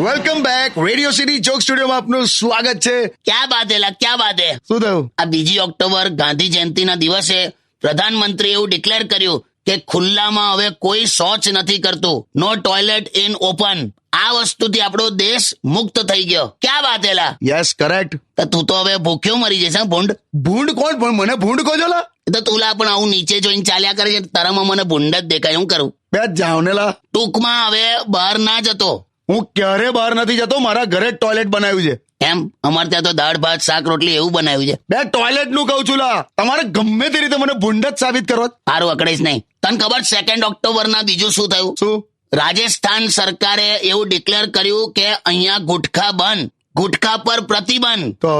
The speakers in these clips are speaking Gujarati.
Welcome back. Radio city joke સ્ટુડિયોમાં આપનું સ્વાગત છે. ક્યાં બાત હે ક્યાં બાત હે. શું થયું? આ 2 ઓક્ટોબર ગાંધી જયંતિના દિવસે પ્રધાનમંત્રી એવું ડિક્લેર કર્યું કે ખુલ્લામાં હવે કોઈ શૌચ નથી કરતું. નો ટોયલેટ ઇન ઓપન. આ વસ્તુથી આપણો દેશ મુક્ત થઈ ગયો. ક્યાં વાત હેલા. Yes, correct. તો તું તો હવે ભૂખ્યો મરી જશે ભૂંડ. ભૂંડ કોણ? પણ મને ભૂંડ કહો છો લા. એ તો તુલા પણ આવું નીચે જોઈને ચાલ્યા કરે છે, તારામાં મને ભૂંડ જ દેખાય. હું કરું? બે જાવ ને લા. ટૂંકમાં હવે બહાર ના જતો. હું ક્યારે બહાર નથી જતો. મારા ઘરે જ ટોયલેટ બનાવ્યું છે. એમ અમારે ત્યાં તો દાળ ભાત શાક રોટલી એવું બનાવ્યું છે. બે ટોયલેટ નું કહું છું લા. તમારે ગમે તે રીતે મને ભૂંડ જ સાબિત કરો. સારું અકળીશ નહીં. તને ખબર 2 ઓક્ટોબરના બીજું શું થયું? શું? રાજસ્થાન સરકારે એવું ડિક્લેર કર્યું કે અહીંયા ગુટખા બંધ, ગુટખા પર પ્રતિબંધ. તો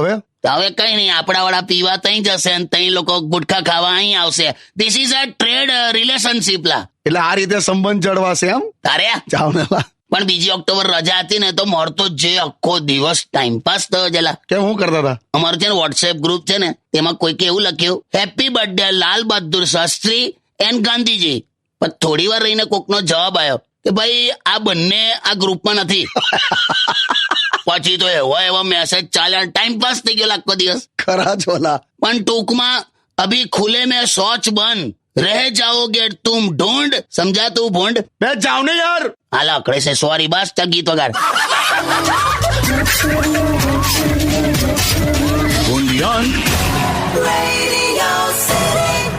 હવે કઈ નહીં, આપણા વાળા પીવા તઈ જશે અને તઈ લોકો ગુટખા ખાવા અહીં આવશે. This is a trade relationship લા. એટલે આ રીતે સંબંધ જળવાશે એમ. તારે જાવ ને લા. પણ 2 ઓક્ટોબર રજા હતી ને તો મળતો જે આખો દિવસ ટાઈમપાસ થયો જેલા. કેમ, હું કરતા હતા? અમારું છે ને વોટ્સએપ ગ્રુપ છે ને, તેમાં કોઈકે એવું લખ્યું, happy birthday Lal Bahadur Shastri and Gandhiji. પણ થોડી વાર રહીને કોકનો જવાબ આવ્યો કે ભાઈ આ બંને આ ગ્રુપમાં નથી. પછી તો એવા મેસેજ ચાલ્યા, ટાઈમ પાસ થઈ ગયો આખો દિવસ. ખરા છોલા. પણ ટૂંકમાં અભી ખુલે મેં શૌચ બંધ, રહે જાઓગે તુમ ઢૂંઢ. સમજા તું ભૂંડ? બે જાવ ને યાર. હાલ અકડે છે. સોરી બસ, ગીત વગાડ. Radio City.